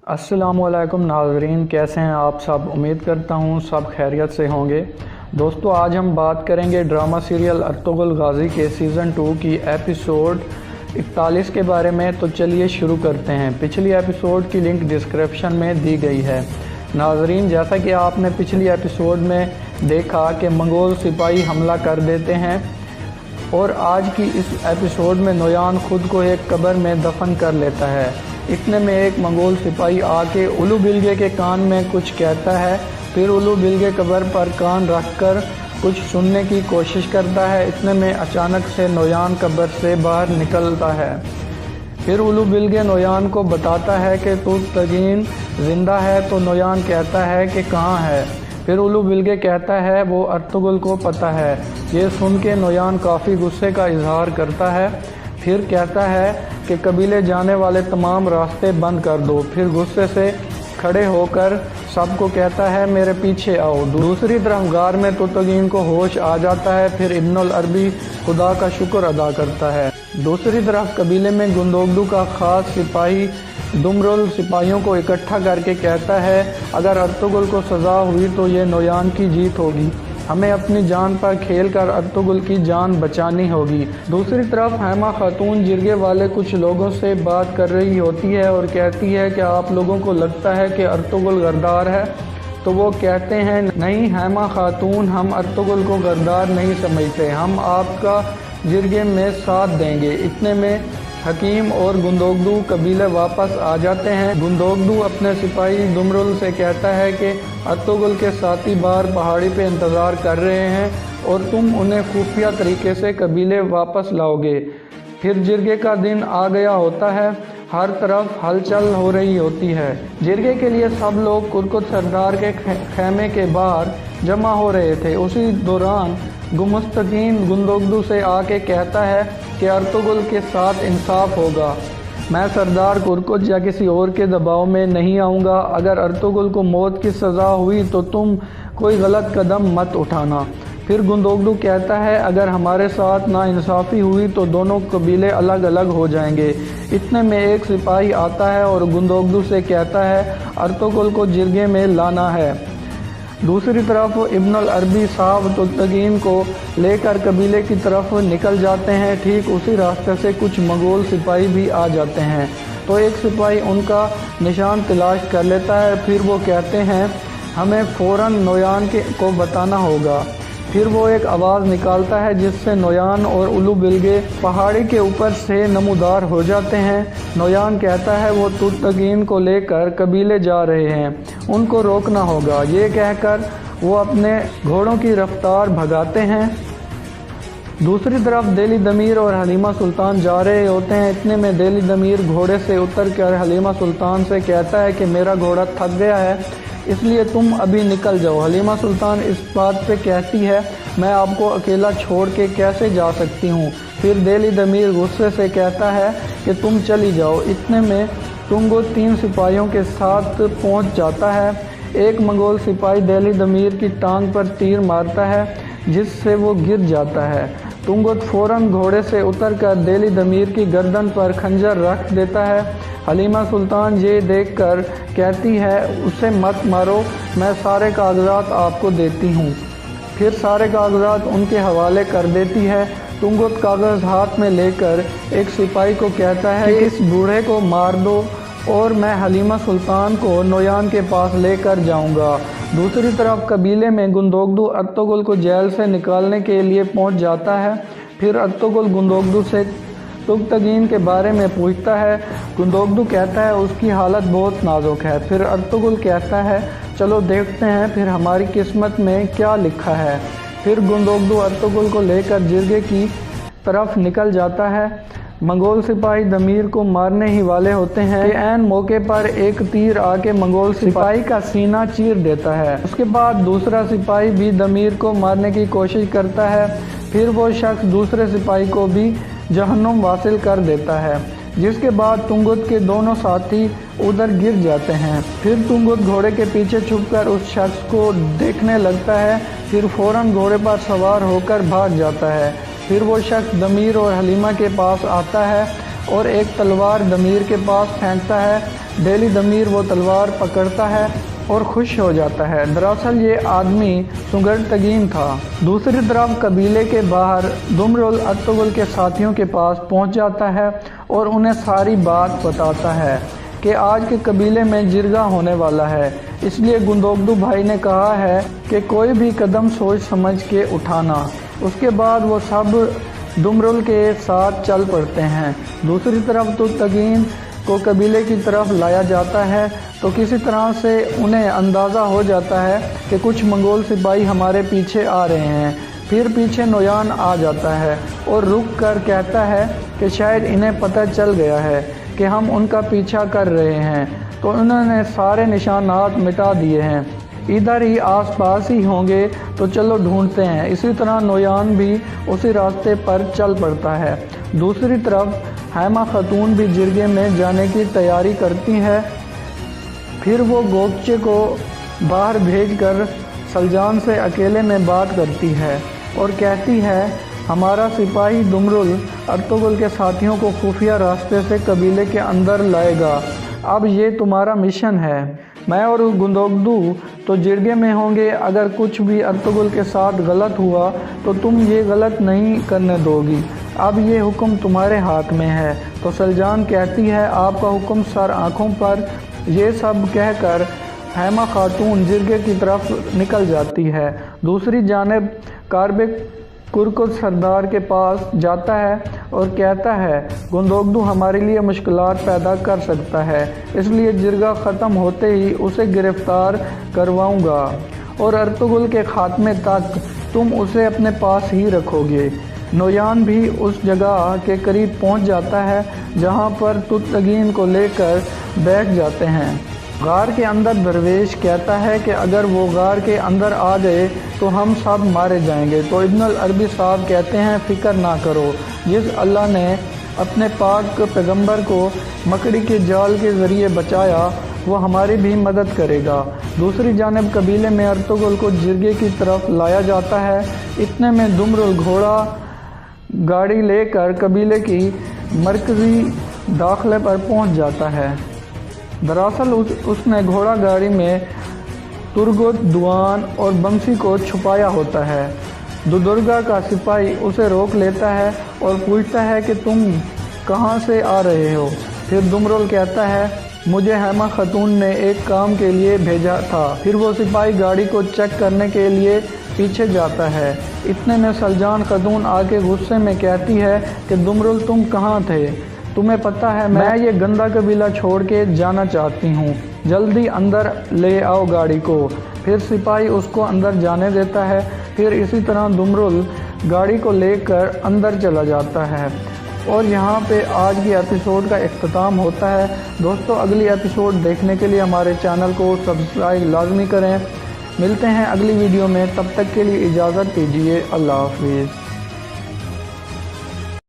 अस्सलाम वालेकुम नाज़रीन, कैसे हैं आप सब। उम्मीद करता हूँ सब खैरियत से होंगे। दोस्तों, आज हम बात करेंगे ड्रामा सीरियल अर्तुगरुल गाज़ी के सीज़न 2 की एपिसोड 41 के बारे में। तो चलिए शुरू करते हैं। पिछली एपिसोड की लिंक डिस्क्रिप्शन में दी गई है। नाज़रीन, जैसा कि आपने पिछली एपिसोड में देखा कि मंगोल सिपाही हमला कर देते हैं और आज की इस एपिसोड में नोयान खुद को एक कब्र में दफन कर लेता है। इतने में एक मंगोल सिपाही आके उलू बिलगे के कान में कुछ कहता है। फिर उलू बिलगे कब्र पर कान रखकर कुछ सुनने की कोशिश करता है। इतने में अचानक से नोयान कब्र से बाहर निकलता है। फिर उलू बिलगे नोयान को बताता है कि तुर्कतगीन ज़िंदा है। तो नोयान कहता है कि कहाँ है। फिर उलू बिलगे कहता है वो अर्तुगरुल को पता है। ये सुन के नोयान काफ़ी गुस्से का इजहार करता है। फिर कहता है कि कबीले जाने वाले तमाम रास्ते बंद कर दो। फिर गुस्से से खड़े होकर सबको कहता है मेरे पीछे आओ। दूसरी तरफ गार में तुर्कतगीन को होश आ जाता है। फिर इब्नुल अरबी खुदा का शुक्र अदा करता है। दूसरी तरफ कबीले में गुंदोगदू का ख़ास सिपाही दुमरुल सिपाहियों को इकट्ठा करके कहता है अगर अर्तुगरुल को सज़ा हुई तो ये नोयान की जीत होगी। हमें अपनी जान पर खेल कर अर्तुगरुल की जान बचानी होगी। दूसरी तरफ हैमा खातून जिरगे वाले कुछ लोगों से बात कर रही होती है और कहती है कि आप लोगों को लगता है कि अर्तुगरुल गद्दार है। तो वो कहते हैं नहीं हैमा खातून, हम अर्तुगरुल को गद्दार नहीं समझते, हम आपका जिरगे में साथ देंगे। इतने में हकीम और गुंदोगदू कबीले वापस आ जाते हैं। गुंदोगदू अपने सिपाही दुमरुल से कहता है कि अर्तुगरुल के साथी बाहर पहाड़ी पे इंतज़ार कर रहे हैं और तुम उन्हें खुफिया तरीके से कबीले वापस लाओगे। फिर जिरगे का दिन आ गया होता है। हर तरफ हलचल हो रही होती है। जिरगे के लिए सब लोग कुरकुत सरदार के खेमे के बाहर जमा हो रहे थे। उसी दौरान गुमुस्तकीन गुंदोगदू से आके कहता है कि अर्तुगरुल के साथ इंसाफ होगा। मैं सरदार कुरकुत या किसी और के दबाव में नहीं आऊँगा। अगर अर्तुगरुल को मौत की सज़ा हुई तो तुम कोई गलत कदम मत उठाना। फिर गुंदोगदू कहता है अगर हमारे साथ नाइंसाफ़ी हुई तो दोनों कबीले अलग अलग हो जाएंगे। इतने में एक सिपाही आता है और गुंदोगदू से कहता है अर्तुगरुल को जिरगे में लाना है। दूसरी तरफ इब्नुल अरबी साहब तुर्कतगीन को लेकर कबीले की तरफ निकल जाते हैं। ठीक उसी रास्ते से कुछ मंगोल सिपाही भी आ जाते हैं। तो एक सिपाही उनका निशान तलाश कर लेता है। फिर वो कहते हैं हमें फ़ौरन नोयान को बताना होगा। फिर वो एक आवाज़ निकालता है जिससे नोयान और उलू बिलगे पहाड़ी के ऊपर से नमूदार हो जाते हैं। नोयान कहता है वो तुर्कतगीन को लेकर कबीले जा रहे हैं, उनको रोकना होगा। ये कहकर वो अपने घोड़ों की रफ्तार भगाते हैं। दूसरी तरफ दिली दमीर और हलीमा सुल्तान जा रहे होते हैं। इतने में दिली दमीर घोड़े से उतर कर हलीमा सुल्तान से कहता है कि मेरा घोड़ा थक गया है, इसलिए तुम अभी निकल जाओ। हलीमा सुल्तान इस बात पे कहती है मैं आपको अकेला छोड़ के कैसे जा सकती हूँ। फिर दिली दमीर गुस्से से कहता है कि तुम चली जाओ। इतने में तुंगुत 3 सिपाहियों के साथ पहुँच जाता है। एक मंगोल सिपाही दिली दमीर की टांग पर तीर मारता है जिससे वो गिर जाता है। तुंगुत फ़ौरन घोड़े से उतरकर दिली दमीर की गर्दन पर खंजर रख देता है। हलीमा सुल्तान ये देखकर कहती है उसे मत मारो, मैं सारे कागजात आपको देती हूँ। फिर सारे कागजात उनके हवाले कर देती है। तुंगुत कागज़ हाथ में लेकर एक सिपाही को कहता है कि इस बूढ़े को मार दो और मैं हलीमा सुल्तान को नोयान के पास लेकर जाऊंगा। दूसरी तरफ कबीले में गुंदोगदू अर्तुगरुल को जेल से निकालने के लिए पहुंच जाता है। फिर अर्तुगरुल गुंदोगदू से तुर्कतगीन के बारे में पूछता है। गुंदोगदू कहता है उसकी हालत बहुत नाजुक है। फिर अर्तुगरुल कहता है चलो देखते हैं फिर हमारी किस्मत में क्या लिखा है। फिर गुंदोगदू अर्तुगरुल को लेकर जिरगे की तरफ निकल जाता है। मंगोल सिपाही दमीर को मारने ही वाले होते हैं कि ऐन मौके पर एक तीर आके मंगोल सिपाही का सीना चीर देता है। उसके बाद दूसरा सिपाही भी दमीर को मारने की कोशिश करता है। फिर वो शख्स दूसरे सिपाही को भी जहन्नुम वासिल कर देता है, जिसके बाद तुंगुत के दोनों साथी उधर गिर जाते हैं। फिर तुंगुत घोड़े के पीछे छुपकर उस शख्स को देखने लगता है। फिर फ़ौरन घोड़े पर सवार होकर भाग जाता है। फिर वो शख्स दमीर और हलीमा के पास आता है اور ایک تلوار دمیر کے پاس پھینکتا ہے۔ ڈیلی دمیر وہ تلوار پکڑتا ہے اور خوش ہو جاتا ہے۔ دراصل یہ آدمی سنگرٹگین تھا۔ دوسری طرف قبیلے کے باہر دمرل ارطغرل کے ساتھیوں کے پاس پہنچ جاتا ہے اور انہیں ساری بات بتاتا ہے کہ آج کے قبیلے میں جرگہ ہونے والا ہے، اس لیے گندوگدو بھائی نے کہا ہے کہ کوئی بھی قدم سوچ سمجھ کے اٹھانا۔ اس کے بعد وہ سب دمرل کے ساتھ چل پڑتے ہیں۔ دوسری طرف ترکتگین کو قبیلے کی طرف لایا جاتا ہے تو کسی طرح سے انہیں اندازہ ہو جاتا ہے کہ کچھ منگول سپاہی ہمارے پیچھے آ رہے ہیں۔ پھر پیچھے نویان آ جاتا ہے اور رک کر کہتا ہے کہ شاید انہیں پتہ چل گیا ہے کہ ہم ان کا پیچھا کر رہے ہیں، تو انہوں نے سارے نشانات مٹا دیے ہیں، ادھر ہی آس پاس ہی ہوں گے، تو چلو ڈھونڈتے ہیں۔ اسی طرح نویان بھی اسی راستے پر چل پڑتا ہے۔ دوسری طرف ہیما خاتون بھی جرگے میں جانے کی تیاری کرتی ہے۔ پھر وہ گوکچے کو باہر بھیج کر سلجان سے اکیلے میں بات کرتی ہے اور کہتی ہے ہمارا سپاہی دمرل ارطغرل کے ساتھیوں کو خفیہ راستے سے قبیلے کے اندر لائے گا، اب یہ تمہارا مشن ہے۔ میں اور گندوگدو تو جرگے میں ہوں گے، اگر کچھ بھی ارطغرل کے ساتھ غلط ہوا تو تم یہ غلط نہیں کرنے دو گی، اب یہ حکم تمہارے ہاتھ میں ہے۔ تو سلجان کہتی ہے آپ کا حکم سر آنکھوں پر۔ یہ سب کہہ کر ہیما خاتون جرگے کی طرف نکل جاتی ہے۔ دوسری جانب کاربے کرکر سردار کے پاس جاتا ہے اور کہتا ہے گندوگدو ہمارے لیے مشکلات پیدا کر سکتا ہے، اس لیے جرگہ ختم ہوتے ہی اسے گرفتار کرواؤں گا اور ارطغرل کے خاتمے تک تم اسے اپنے پاس ہی رکھو گے۔ نویان بھی اس جگہ کے قریب پہنچ جاتا ہے جہاں پر ترکتگین کو لے کر بیٹھ جاتے ہیں۔ غار کے اندر درویش کہتا ہے کہ اگر وہ غار کے اندر آ گئے تو ہم سب مارے جائیں گے۔ تو ابن العربی صاحب کہتے ہیں فکر نہ کرو، جس اللہ نے اپنے پاک پیغمبر کو مکڑی کے جال کے ذریعے بچایا وہ ہماری بھی مدد کرے گا۔ دوسری جانب قبیلے میں ارطغرل کو جرگے کی طرف لایا جاتا ہے۔ اتنے میں دمرل گھوڑا گاڑی لے کر قبیلے کی مرکزی داخلے پر پہنچ جاتا ہے۔ دراصل اس نے گھوڑا گاڑی میں ترگت، دوان اور بنسی کو چھپایا ہوتا ہے۔ دودرگا کا سپاہی اسے روک لیتا ہے اور پوچھتا ہے کہ تم کہاں سے آ رہے ہو؟ پھر دمرل کہتا ہے مجھے ہیما خاتون نے ایک کام کے لیے بھیجا تھا۔ پھر وہ سپاہی گاڑی کو چیک کرنے کے لیے پیچھے جاتا ہے۔ اتنے میں سلجان خاتون آ کے غصے میں کہتی ہے کہ دمرل تم کہاں تھے؟ تمہیں پتہ ہے میں یہ گندا قبیلہ چھوڑ کے جانا چاہتی ہوں، جلدی اندر لے آؤ گاڑی کو۔ پھر سپاہی اس کو اندر جانے دیتا ہے۔ پھر اسی طرح دمرل گاڑی کو لے کر اندر چلا جاتا ہے اور یہاں پہ آج کی ایپیسوڈ کا اختتام ہوتا ہے۔ دوستو اگلی ایپیسوڈ دیکھنے کے لیے ہمارے چینل کو سبسکرائب لازمی کریں۔ ملتے ہیں اگلی ویڈیو میں، تب تک کے لیے اجازت دیجیے، اللہ حافظ۔